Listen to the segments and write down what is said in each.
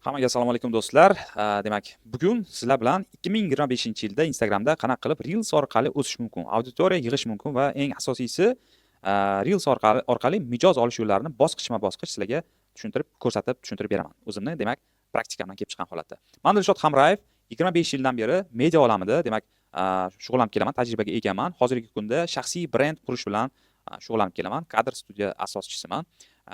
Hammaga assalomu alaykum do'stlar. Demak, bugun sizlar bilan 2025-yilda Instagramda qanaqa qilib Reels orqali o'sish mumkin, auditoriya yig'ish mumkin va eng asosiysi Reels orqali mijoz olish yo'llarini bosqichma-bosqich sizlarga tushuntirib beraman. O'zimni demak praktikamdan kelib chiqqan holatda. Men Dilshod Hamrayev 25 yildan beri media olamida demak shug'ullanib kelaman, tajribaga egaman. Hozirgi kunda shaxsiy brend qurish bilan shug'ullanib kelaman. Kadr studiya asoschisiman.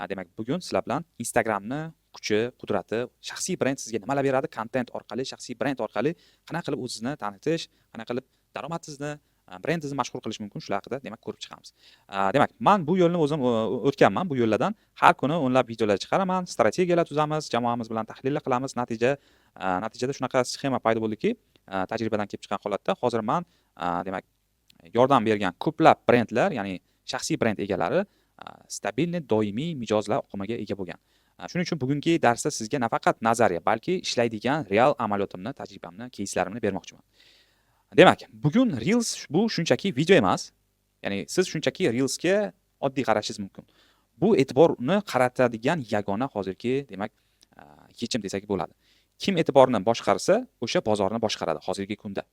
Demak, bugun sizlar bilan Instagramni kuchi, qudrati, shaxsiy brend sizga nimalar beradi, kontent orqali, shaxsiy brend orqali qanaqa qilib o'zingizni tanitish, qanaqa qilib daromadingizni, brendingizni mashhur qilish mumkin, shular haqida demak ko'rib chiqamiz. Demak, men bu yo'lni o'zim o'tganman. Bu yo'llardan har kuni o'nlab videolar chiqaraman, strategiyalar tuzamiz, jamoamiz bilan tahlillar qilamiz. Natijada shunaqa sxema paydo bo'ldiki, tajribadan kelib chiqqan holatda hozir men demak yordam bergan ko'plab brendlar, ya'ni shaxsiy brend egalari stabilniy, doimiy mijozlar oqimiga ega bo'lgan. Shuning uchun bugungi darsda sizga nafaqat nazariya, balki ishlaydigan real amaliyotimni, tajribamni, кейslarimni bermoqchiman. Demak, bugun Reels bu shunchaki video emas. Ya'ni siz shunchaki Reelsga oddiy qarashingiz mumkin. Bu e'tiborni qaratadigan yagona hozirgi demak yechim desak bo'ladi. Kim e'tiborni boshqarsa, o'sha bozorni boshqaradi hozirgi kunda.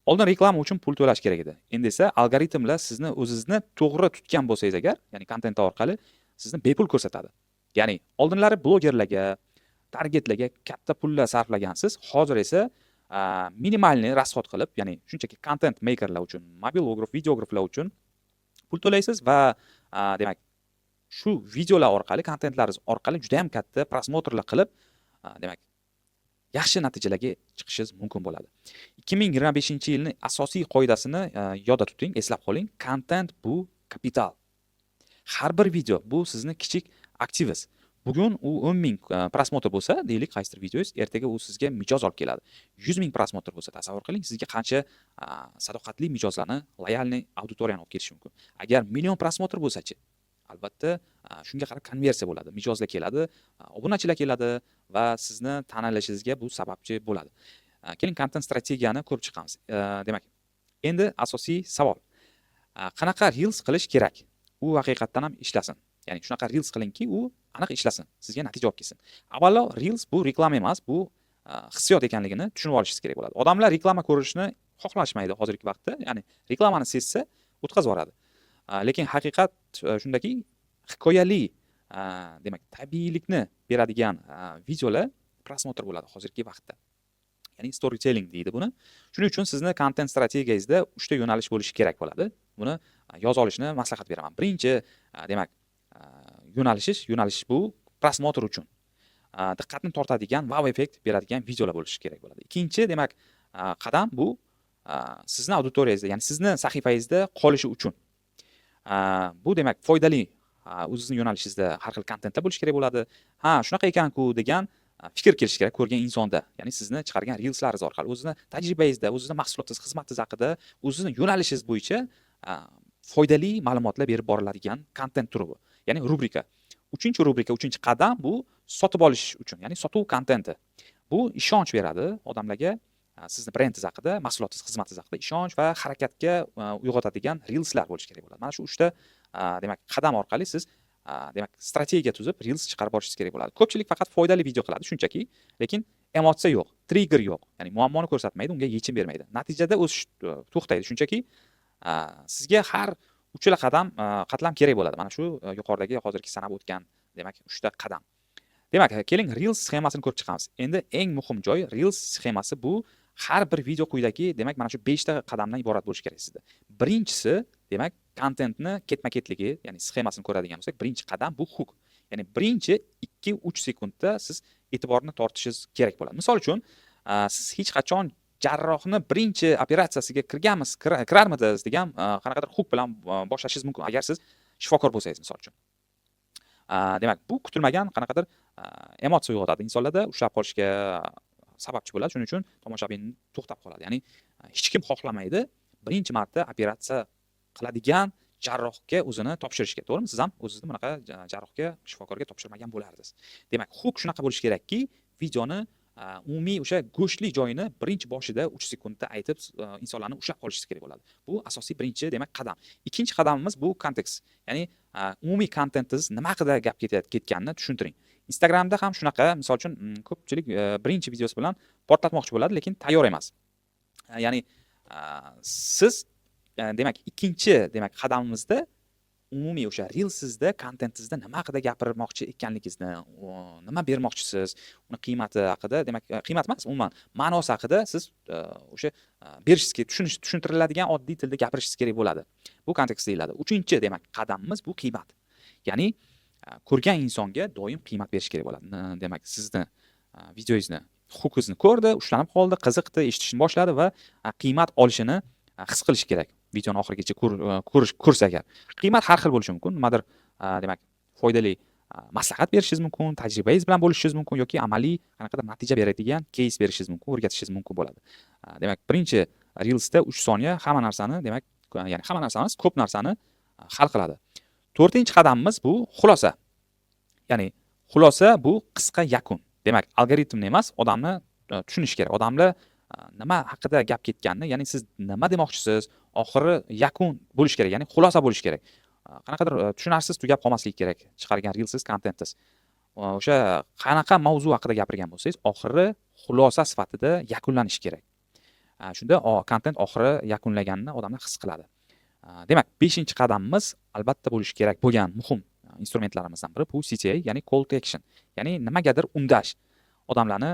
Oldin reklama uchun pul to'lash kerak edi. Endi esa algoritmlar sizni o'zingizni to'g'ri tutgan bo'lsangiz agar, ya'ni kontent orqali sizni bepul ko'rsatadi. Ya'ni oldinlari blogerlarga, targetlarga katta pullar sarflagansiz, hozir esa minimalniy rasxod qilib, ya'ni shunchaki content makerlar uchun, mobilograf, videograflar uchun pul to'laysiz va demak shu videolar orqali, kontentlaringiz orqali juda ham katta prosmotrlar qilib, demak yaxshi natijalarga chiqishingiz mumkin bo'ladi. 2025-yilning asosiy qoidasini yodda tuting, eslab qoling. Content bu kapital. Har bir video bu sizni kichik aktivingiz. Bugun u 10 ming prosmotr bo'lsa, deylik qaysidir videongiz, ertaga u sizga mijoz olib keladi. 100 ming prosmotr bo'lsa, tasavvur qiling, sizga qancha sadoqatli mijozlarni, loyalniy auditoriyani olib kelishi mumkin. Agar million prosmotr bo'lsa-chi, albatta shunga qarab konversiya bo'ladi, mijozlar keladi, obunachilar keladi va sizni tanilishingizga bu sababchi bo'ladi. Keling, kontent strategiyani ko'rib chiqamiz. Demak, endi asosiy savol. Qanaqa Reels qilish kerak? U haqiqatdan ham ishlasin. Ya'ni shunaqa Reels qilingki, u aniq ishlasin, sizga natija olib kelsin. Avvalo, Reels bu reklama emas, bu hissiyot ekanligini tushunib olishingiz kerak bo'ladi. Odamlar reklama ko'rishni xohlashmaydi hozirgi vaqtda. Ya'ni reklamani sezsa, o'tkazib yuboradi. Lekin haqiqat shundaki, hikoyali, demak, tabiiylikni beradigan videolar prosmotr bo'ladi hozirgi vaqtda. Ya'ni storytelling deydi buni. Shuning uchun sizni content strategiyangizda 3 ta yo'nalish bo'lishi kerak bo'ladi. Buni yozib olishni maslahat beraman. Birinchi, demak, yo'nalish bu prosmotr uchun. Diqqatni tortadigan, wow effekt beradigan videolar bo'lishi kerak bo'ladi. Ikkinchi, demak, qadam bu sizni auditoriyangizda, ya'ni sizni sahifangizda qolishi uchun. Bu demak foydali o'zingizning yo'nalishingizda har xil kontentlar bo'lishi kerak bo'ladi. Shunaqa ekan-ku degan fikr kelishi kerak ko'rgan insonda. Ya'ni sizni chiqargan reelslaringiz orqali o'zini tajribangizda, o'zingizning mahsulotingiz, xizmatingiz haqida, o'zingizning yo'nalishingiz bo'yicha foydali ma'lumotlar berib boriladigan kontent turi bu. Ya'ni rubrika. 3 qadam bu sotib olish uchun, ya'ni sotuv kontenti. Bu ishonch beradi odamlarga sizni brendingiz haqida, mahsulotingiz, xizmatingiz haqida ishonch va harakatga uyg'otadigan reelslar bo'lishi kerak bo'ladi. Mana shu 3 ta demak qadam orqali siz demak strategiya tuzib reels chiqarib borishingiz kerak bo'ladi. Ko'pchilik faqat foydali video qiladi shunchaki, lekin emotsiya yo'q, trigger yo'q. Ya'ni muammoni ko'rsatmaydi, unga yechim bermaydi. Natijada o'sish to'xtaydi. Shunchaki sizga har 3 qatlam kerak bo'ladi. Mana shu yuqoridagi hozirgi sanab o'tgan demak 3 ta qadam. Demak, keling Reels sxemasini ko'rib chiqamiz. Endi eng muhim joy Reels sxemasi bu har bir video quyidagi demak mana shu 5 ta qadamdan iborat bo'lishi kerak sizda. Birinchisi, demak, kontentni ketma-ketligi, ya'ni sxemasini ko'radigan bo'lsak, birinchi qadam bu hook. Ya'ni birinchi 2-3 sekundda siz e'tiborni tortishingiz kerak bo'ladi. Misol uchun, siz hech qachon jarrohni birinchi operatsiyasiga kirarmidingiz degan qanaqadir hook bilan boshlashingiz mumkin agar siz shifokor bo'lsangiz, misol uchun. Demak, bu kutilmagan qanaqadir emotsiya uyg'otadi insonlarda, ushlab qolishga sababchi bo'ladi. Shuning uchun tomoshabin to'xtab qoladi. Ya'ni hech kim xohlamaydi birinchi marta operatsiya qiladigan jarrohga o'zini topshirishga, to'g'rimi? Siz ham o'zingizni bunaqa jarrohga, shifokorga topshirmagan bo'lardingiz. Demak, hook shunaqa bo'lishi kerakki, videoni umumiy o'sha go'shtli joyini birinchi boshida 3 sekundda aytib insonlarni ushlab qolishingiz kerak bo'ladi. Bu asosiy birinchi demak qadam. Ikkinchi qadamimiz bu kontekst. Ya'ni umumiy kontentingiz nima haqida gap ketganini tushuntiring. Instagramda ham shunaqa, misol uchun, ko'pchilik birinchi videosi bilan portlatmoqchi bo'ladi, lekin tayyor emas. Ya'ni siz demak ikkinchi qadamimizda umumiy o'sha Reels'izda, kontentingizda nima haqida gapirmoqchi ekanligingizni, nima bermoqchisiz, uni qiymati haqida, demak qiymat emas, umuman ma'nosi haqida siz o'sha berishingiz tushuntiriladigan oddiy tilda gapirishingiz kerak bo'ladi. Bu kontekst deyiladi. Uchinchi demak qadamimiz bu qiymat. Ya'ni ko'rgan insonga doim qiymat berish kerak bo'ladi. Demak sizni videongizni, huquqingizni ko'rdi, ushlanib qoldi, qiziqdi, eshitishni boshladi va qiymat olishini his qilish kerak. Videoni oxirigacha ko'rsa agar. Qiymat har xil bo'lishi mumkin. Nimadir demak foydali maslahat berishingiz mumkin, tajribangiz bilan bo'lishingiz mumkin yoki amaliy qanaqadir natija beradigan case berishingiz mumkin, o'rgatishingiz mumkin bo'ladi. Demak, birinchi Reels'da 3 soniya hamma narsani, demak, ya'ni hamma narsa emas, ko'p narsani hal qiladi. 4-chi qadamimiz bu xulosa. Ya'ni xulosa bu qisqa yakun. Demak, algoritmni emas, odamni tushunish kerak. Odamlar nima haqida gap ketganini, ya'ni siz nima demoqchisiz, oxiri yakun bo'lish kerak, ya'ni xulosa bo'lish kerak. Qanaqadir tushunarsiz tugab qolmasligi kerak chiqargan Reelsiz kontentingiz. O'sha qanaqa mavzu haqida gapirgan bo'lsangiz, oxiri xulosa sifatida yakunlanishi kerak. Shunda kontent oxiri yakunlaganini odamlar his qiladi. Demak, 5-chi qadamimiz albatta bo'lishi kerak bo'lgan muhim instrumentlarimizdan biri bu CTA, ya'ni call to action. Ya'ni nimagadir undash. Odamlarni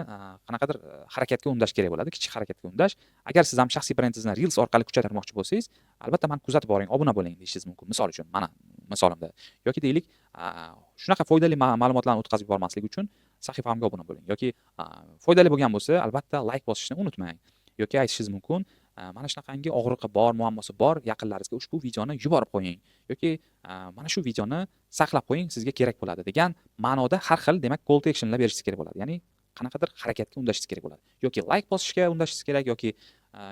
qanaqadir harakatga undash kerak bo'ladi, kichik harakatga undash. Agar siz ham shaxsiy brendingizni Reels orqali kuchaytirmoqchi bo'lsangiz, albatta meni kuzatib boring, obuna bo'ling deyishingiz mumkin. Misol uchun, mana misolimda. Yoki deylik, shunaqa foydali ma'lumotlarni o'tkazib yubormaslik uchun sahifamga obuna bo'ling. Yoki foydali bo'lgan bo'lsa, albatta like bosishni unutmang. Yoki aytishingiz mumkin, mana shunaqangi og'riqi bor, muammosi bor yaqinlaringizga ushbu videoni yuborib qo'ying yoki mana shu videoni saqlab qo'ying, sizga kerak bo'ladi degan ma'noda har xil demak call to actionlar berishingiz kerak bo'ladi. Ya'ni qanaqadir harakatga undashingiz kerak bo'ladi. Yoki like bosishga undashingiz kerak yoki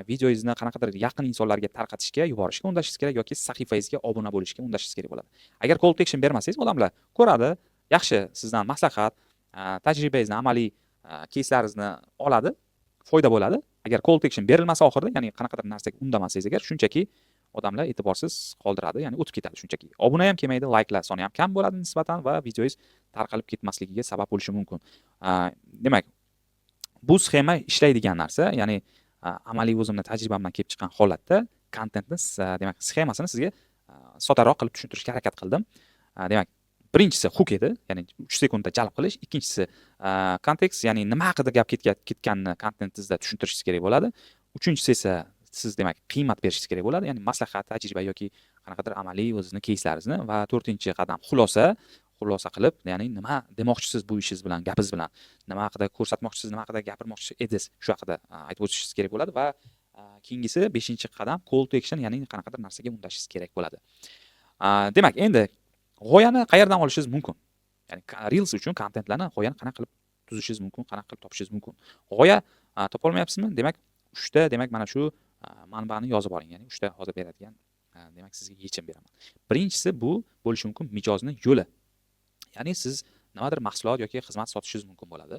videongizni qanaqadir yaqin insonlarga tarqatishga, yuborishga undashingiz kerak yoki sahifangizga obuna bo'lishga undashingiz kerak bo'ladi. Agar call to action bermasangiz, odamlar ko'radi, yaxshi sizdan maslahat, tajribangizni, amaliy кейslaringizni oladi, foyda bo'ladi. Agar call to action berilmasa oxirida, ya'ni qanaqadir narsaga undamasangiz agar, shunchaki odamlar e'tiborsiz qoldiradi, ya'ni o'tib ketadi shunchaki. Obuna ham kelmaydi, likelar soni ham kam bo'ladi nisbatan va videongiz tarqalib ketmasligiga sabab bo'lishi mumkin. Demak, bu sxema ishlaydigan narsa, ya'ni amaliy o'zimning tajribamdan kelib chiqqan holatda kontentni demak sxemasini sizga soddaroq qilib tushuntirishga harakat qildim. Demak, birinchisi hook edi, ya'ni 3 sekundda jalb qilish, ikkinchisi kontekst, ya'ni nima haqida gap ketganini kontentingizda tushuntirishingiz kerak bo'ladi. Uchinchisi esa siz demak qiymat berishingiz kerak bo'ladi, ya'ni maslahat, tajriba yoki qanaqadir amaliy o'zini кейslaringizni va 4-chi qadam xulosa qilib, ya'ni nima demoqchisiz bu ishingiz bilan, gapingiz bilan, nima haqida ko'rsatmoqchisiz, nima haqida gapirmoqchi edingiz, shu haqida aytib o'tishingiz kerak bo'ladi va keyingisi 5-chi qadam call to action, ya'ni qanaqadir narsaga undashingiz kerak bo'ladi. Demak, endi g'oyani qayerdan olishingiz mumkin? Ya'ni Reels uchun kontentlarni g'oyani qanaqa qilib tuzishingiz mumkin, qanaqa qilib topishingiz mumkin? G'oya topa olmayapsizmi? Demak, 3ta demak mana shu manbani yozib oling. Ya'ni 3ta hozir beradigan demak sizga yechim beraman. Birinchisi bu bo'lishi mumkin mijozni yo'li. Ya'ni siz nimadir mahsulot yoki xizmat sotishingiz mumkin bo'ladi.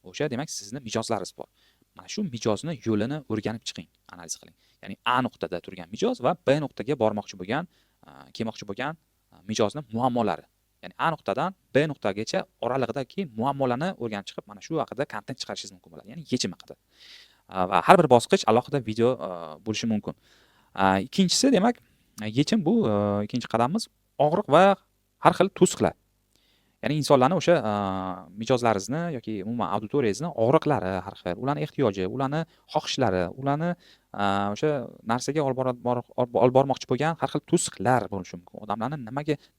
O'sha demak sizning mijozlaringiz bor. Mana shu mijozni yo'lini o'rganib chiqing, analiz qiling. Ya'ni A nuqtada turgan mijoz va B nuqtaga bormoqchi bo'lgan, kelmoqchi bo'lgan mijozning muammolari. Ya'ni A nuqtadan B nuqtagacha oralig'idagi muammolarni o'rganib chiqib, mana shu haqida kontent chiqarishingiz mumkin bo'ladi. Ya'ni yechim haqida. Va har bir bosqich alohida video bo'lishi mumkin. Ikkinchisi demak, yechim bu ikkinchi qadamimiz og'riq va har xil to'siqlar. Ya'ni insonlarni o'sha mijozlaringizni yoki umuman auditoriyangizni og'riqlari har xil, ularning ehtiyoji, ularning xohishlari, ularni o'sha narsaga olib bormoqchi bo'lgan har xil to'siqlar bo'lishi mumkin. Odamlarni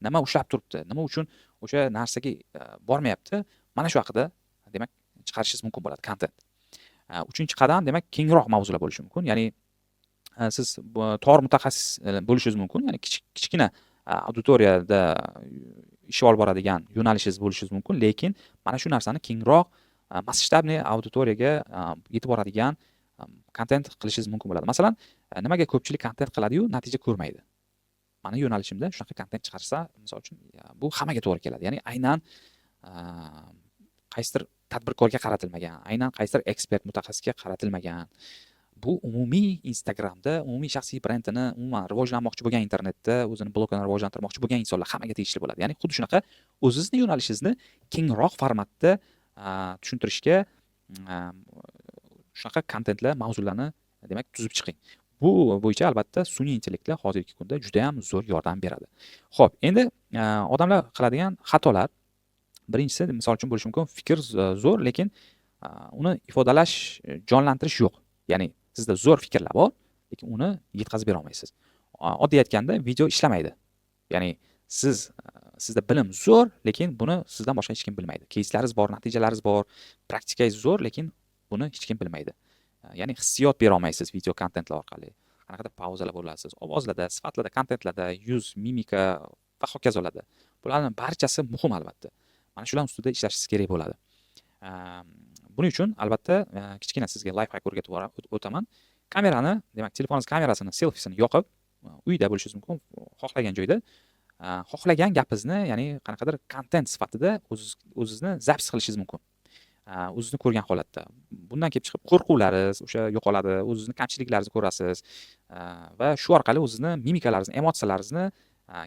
nima ushlab turibdi, nima uchun o'sha narsaga bormayapti, mana shu haqida demak chiqarishingiz mumkin bo'ladi kontent. 3-chi qadam demak kengroq mavzular bo'lishi mumkin. Ya'ni siz tor mutaxassis bo'lishingiz mumkin. Ya'ni kichkina auditoriyada ish olib boradigan yo'nalishingiz bo'lishingiz mumkin, lekin mana shu narsani kengroq masshtabniy auditoriyaga yetib boradigan kontent qilishingiz mumkin bo'ladi. Masalan, nimaga ko'pchilik kontent qiladi-yu, natija ko'rmaydi? Meni yo'nalishimda shunaqa kontent chiqarsa, misol uchun, bu hammaga to'g'ri keladi. Ya'ni aynan qaysidir tadbirkorga qaratilmagan, aynan qaysidir ekspert, mutaxassisga qaratilmagan, bu umumiy Instagramda umumiy shaxsiy brendini umuman rivojlanmoqchi bo'lgan internetda o'zini blogini rivojlantirmoqchi bo'lgan insonlar hammaga tegishli bo'ladi. Ya'ni xuddi shunaqa o'zingizni yo'nalishingizni kengroq formatda tushuntirishga shunaqa kontentlar, mavzularni demak tuzib chiqing. Bu bo'yicha albatta sun'iy intellektlar hozirgi kunda juda ham zo'r yordam beradi. Xo'p, endi odamlar qiladigan xatolar, birinchisi misol uchun bo'lishi mumkin, fikr zo'r, lekin uni ifodalash, jonlantirish yo'q. Ya'ni sizda zo'r fikrlar bor, lekin uni yetkazib bera olmaysiz. Oddiy aytganda video ishlamaydi. Ya'ni sizda bilim zo'r, lekin buni sizdan boshqa hech kim bilmaydi. Keyslarimiz bor, natijalaringiz bor, praktikangiz zo'r, lekin buni hech kim bilmaydi. Ya'ni hissiyot bera olmaysiz video kontentlar orqali. Qanaqadir pauzalar bo'lasiz, ovozlarda, sifatlarda, kontentlarda, yuz, mimika va hokazolarda. Bularning barchasi muhim albatta. Mana shular ustida ishlashingiz kerak bo'ladi. Buning uchun albatta kichkina sizga lifehack o'rgatib o'taman. Kamerani, demak, telefoningiz kamerasini, selfisini yoqib, uyda bo'lishingiz mumkin, xohlagan joyda, xohlagan gapingizni, ya'ni qanaqadir kontent sifatida o'zingizni zapis qilishingiz mumkin. O'zingizni ko'rgan holatda. Bundan kelib chiqib qo'rquvlaringiz o'sha yo'qoladi, o'zingizni kamchiliklaringizni ko'rasiz va shu orqali o'zingizni mimikalaringizni, emotsiyalaringizni,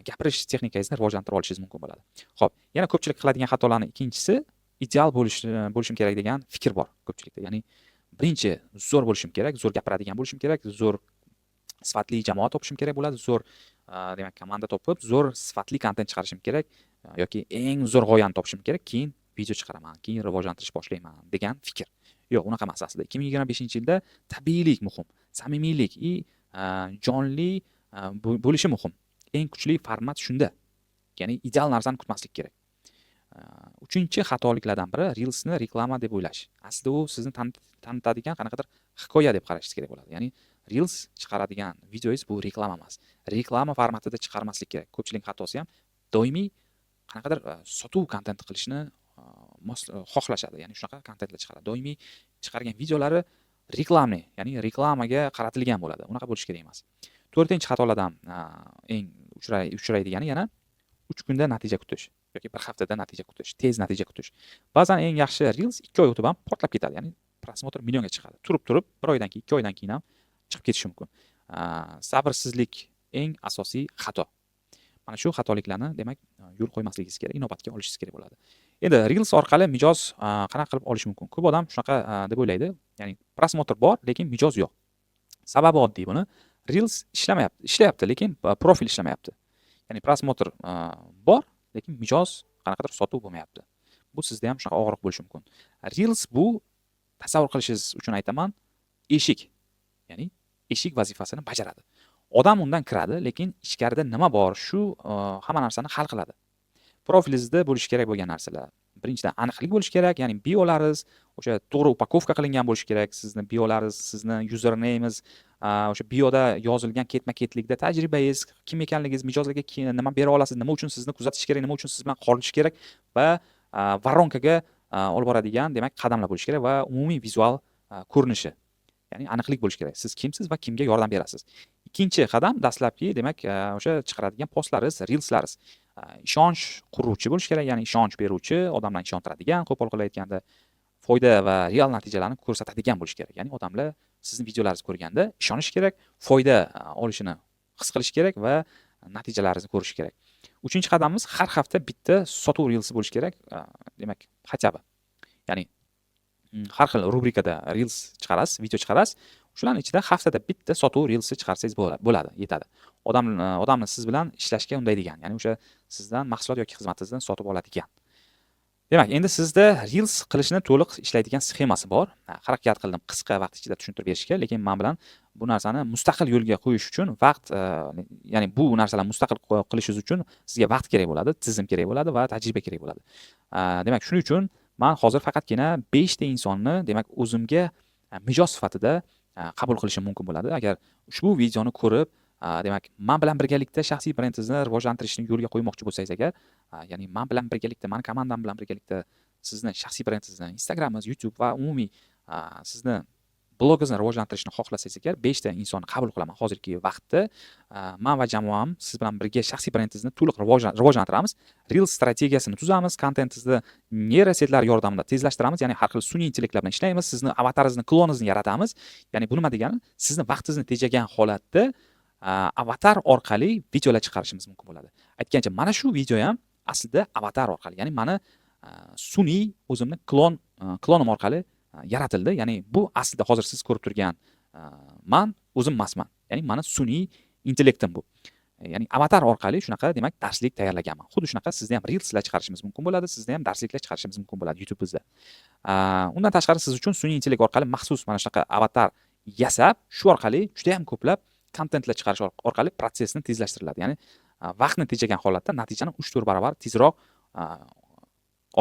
gapirish texnikangizni rivojlantirib olishingiz mumkin bo'ladi. Xo'p, yana ko'pchilik qiladigan xatolarning ikkinchisi ideal bo'lishim kerak degan fikr bor ko'pchilikda. Ya'ni birinchi zo'r bo'lishim kerak, zo'r gapiradigan bo'lishim kerak, zo'r sifatli jamoa topishim kerak bo'ladi, zo'r demak komanda topib, zo'r sifatli kontent chiqarishim kerak yoki eng zo'r g'oyani topishim kerak, keyin video chiqaraman, keyin rivojlantirish boshlayman degan fikr. Yo'q, unaqa emas aslida. 2025-yilda tabiiylik muhim, samimiylik, jonli bo'lishi muhim. Eng kuchli format shunda. Ya'ni ideal narsani kutmaslik kerak. Uchinchi xatoliklardan biri Reelsni reklama deb o'ylash. Aslida u sizni tanitadigan qanaqadir hikoya deb qarashingiz kerak bo'ladi. Ya'ni Reels chiqaradigan videoingiz bu reklama emas. Reklama formatida chiqarmaslik kerak. Ko'pchilik xatosi ham doimiy qanaqadir sotuv kontent qilishni xohlashadi. Ya'ni shunaqa kontentlar chiqaradi. Doimiy chiqargan videolari reklamli, ya'ni reklamaga qaratilgan bo'ladi. Unaqa bo'lishi kerak emas. To'rtinchi xatolardan eng uchraydigani yana 3 kunda natija kutish yoki 1 haftada natija kutish, tez natija kutish. Ba'zan eng yaxshi Reels 2 oy o'tib ham portlab ketadi. Ya'ni prosmotr millionga chiqadi. Turib 1 oydan keyin, 2 oydan keyin ham chiqib ketishi mumkin. Sabrsizlik eng asosiy xato. Mana shu xatoliklarni demak yo'l qo'ymasligingiz kerak, inobatga olishingiz kerak bo'ladi. Endi Reels orqali mijoz qanaqa qilib olish mumkin? Ko'p odam shunaqa deb o'ylaydi. Ya'ni prosmotr bor, lekin mijoz yo'q. Sababi oddiy buni. Reels ishlayapti, lekin profil ishlamayapti. Ya'ni prosmotr bor, lekin mijoz qanaqadir sotuv bo'lmayapti. Bu sizda ham shunaqa og'riq bo'lishi mumkin. Reels bu tasavvur qilishingiz uchun aytaman, eshik. Ya'ni eshik vazifasini bajaradi. Odam undan kiradi, lekin ichkarida nima bor, shu hamma narsani hal qiladi. Profilingizda bo'lishi kerak bo'lgan narsalar. Birinchidan aniqlik bo'lishi kerak, ya'ni biolaringiz o'sha to'g'ri upakovka qilingan bo'lishi kerak. Sizni biolaringiz, sizni username'ingiz, o'sha bioda yozilgan ketma-ketlikda tajribangiz, kim ekanligingiz, mijozlarga nima bera olasiz, nima uchun sizni kuzatish kerak, nima uchun siz bilan qolish kerak va voronkaga olib boradigan demak qadamlar bo'lishi kerak va umumiy vizual ko'rinishi. Ya'ni aniqlik bo'lishi kerak. Siz kimsiz va kimga yordam berasiz. Ikkinchi qadam dastlabki demak o'sha chiqaradigan postlaringiz, reelslaringiz ishonch quruvchi bo'lishi kerak, ya'ni ishonch beruvchi, odamlarni ishontiradigan, qo'pol qilib aytganda foyda va real natijalarni ko'rsatadigan bo'lishi kerak. Ya'ni odamlar sizni videolaringizni ko'rganda ishonish kerak, foyda olishini his qilish kerak va natijalaringizni ko'rish kerak. Uchinchi qadamimiz har hafta bitta sotuv reelsi bo'lishi kerak. Demak, хотя бы. Ya'ni har xil rubrikada reels chiqarasiz, video chiqarasiz. Shularning ichida haftada bitta sotuv reelsi chiqarsangiz bo'ladi, yetadi. Odamni siz bilan ishlashga undaydigan, ya'ni o'sha sizdan mahsulot yoki xizmatingizni sotib oladigan. Demak, endi sizda reels qilishni to'liq ishlaydigan sxemasi bor. Harakat qildim qisqa vaqt ichida tushuntirib berishga, lekin men bilan bu narsani mustaqil yo'lga qo'yish uchun vaqt, ya'ni bu narsalarni mustaqil qilishingiz uchun sizga vaqt kerak bo'ladi, tizim kerak bo'ladi va tajriba kerak bo'ladi. Demak, shuning uchun men hozir faqatgina 5 ta insonni demak o'zimga mijoz sifatida qabul qilishim mumkin bo'ladi. Agar ushbu videoni ko'rib, demak, men bilan birgalikda shaxsiy brendingizni rivojlantirishni yo'lga qo'ymoqchi bo'lsangiz agar, ya'ni men bilan birgalikda, men komandam bilan birgalikda sizni shaxsiy brendingizni, Instagramingiz, YouTube va umumiy sizni blogingizni rivojlantirishni xohlasangiz agar 5 ta insonni qabul qilaman hozirgi vaqtda. Men va jamoam siz bilan birga shaxsiy brendingizni to'liq rivojlantiramiz. Reels strategiyasini tuzamiz, kontentingizni neyrosetlar yordamida tezlashtiramiz, ya'ni har xil sun'iy intellektlar bilan ishlaymiz, sizni avataringizni, kloningizni yaratamiz. Ya'ni bu nima degani? Sizni vaqtingizni tejagan holatda avatar orqali videolar chiqarishimiz mumkin bo'ladi. Aytgancha, mana shu video ham aslida avatar orqali, ya'ni mani sun'iy o'zimni klonim orqali yaratildi. Ya'ni bu aslida hozir siz ko'rib turgan man o'zim emasman. Ya'ni mani sun'iy intellektim bu. Ya'ni avatar orqali shunaqa demak darslik tayyorlaganman. Xuddi shunaqa sizni ham reelslar chiqarishimiz mumkin bo'ladi, sizni ham darsliklar chiqarishimiz mumkin bo'ladi YouTube'ingizda. Undan tashqari siz uchun sun'iy intellekt orqali maxsus mana shunaqa avatar yasab, shu orqali juda ham ko'plab kontentlar chiqarish orqali protsessni tezlashtiriladi. Ya'ni vaqtni tejagan holatda natijani 3-4 barobar tezroq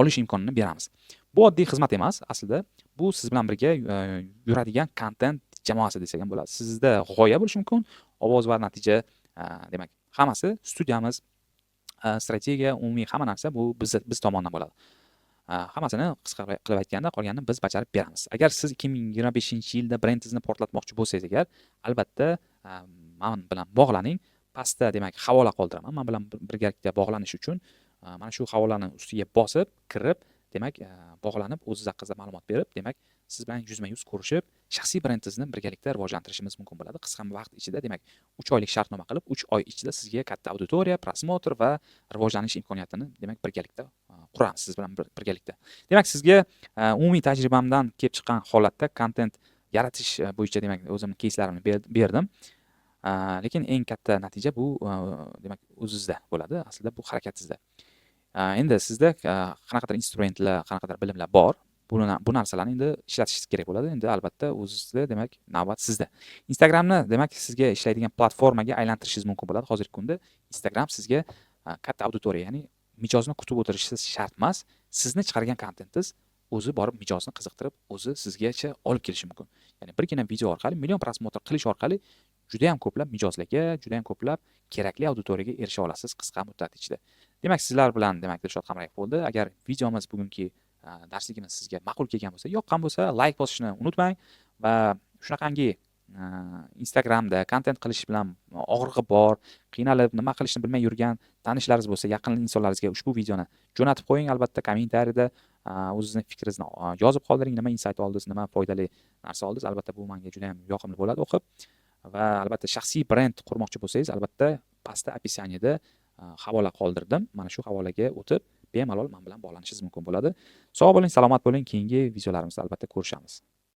olish imkonini beramiz. Bu oddiy xizmat emas, aslida bu siz bilan birga yuradigan kontent jamoasi desak ham bo'ladi. Sizda g'oya bo'lishi mumkin, ovoz va natija demak hammasi studiyamiz, strategiya, umumiy hamma narsa bu biz tomonidan bo'ladi. Hammasini qisqa qilib aytganda qolganini biz bajarib beramiz. Agar siz 2025-yilda brendingizni portlatmoqchi bo'lsangiz agar, albatta men bilan bog'laning. Pastda demak havola qoldiraman. Men bilan birgalikda bog'lanish uchun mana shu havolani ustiga bosib, kirib, demak bog'lanib, o'zingiz haqingizda ma'lumot berib, demak siz bilan yuzma-yuz ko'rishib, shaxsiy brendingizni birgalikda rivojlantirishimiz mumkin bo'ladi. Qisqa vaqt ichida, demak 3 oylik shartnoma qilib, 3 oy ichida sizga katta auditoriya, prosmotr va rivojlanish imkoniyatini demak birgalikda quramiz siz bilan birgalikda. Demak sizga umumiy tajribamdan kelib chiqqan holatda kontent yaratish bo'yicha demak o'zimning кейslarimni berdim. Lekin eng katta natija bu demak o'zingizda bo'ladi. Aslida bu harakatingizda. Endi sizda qanaqadir instrumentlar, qanaqadir bilimlar bor. Bu narsalarni endi ishlatishingiz kerak bo'ladi. Endi albatta o'zingizda demak navbat sizda. Instagramni demak sizga ishlaydigan platformaga aylantirishingiz mumkin bo'ladi. Hozirgi kunda Instagram sizga katta auditoriya, ya'ni mijozni kutib o'tirishingiz shart emas. Sizni chiqargan kontentingiz o'zi borib mijozni qiziqtirib, o'zi sizgacha olib kelishi mumkin. Ya'ni birgina video orqali million prosmotr qilish orqali juda ham ko'plab mijozlarga, juda ham ko'plab kerakli auditoriyaga erisha olasiz qisqa muddat ichida. Demak, sizlar bilan demak Dilshod Hamrayev bo'ldi. Agar videomiz bugungi darsligimiz sizga ma'qul kelgan bo'lsa, yoqqan bo'lsa, like bosishni unutmang va shunaqangi Instagramda kontent qilish bilan og'rig'i bor, qiynalib, nima qilishni bilmay yurgan tanishlaringiz bo'lsa, yaqin insonlaringizga ushbu videoni jo'natib qo'ying. Albatta, kommentariyada o'zingizning fikringizni yozib qoldiring. Nima insight oldingiz, nima foydali narsa oldingiz. Albatta, bu menga juda ham yoqimli bo'ladi o'qib. Va albatta shaxsiy brend qurmoqchi bo'lsangiz, albatta pastda описаниеda havola qoldirdim. Mana shu havolaga o'tib, bemalol men bilan bog'lanishingiz mumkin bo'ladi. Sog' bo'ling, salomat bo'ling. Keyingi videolarimizda albatta ko'rishamiz.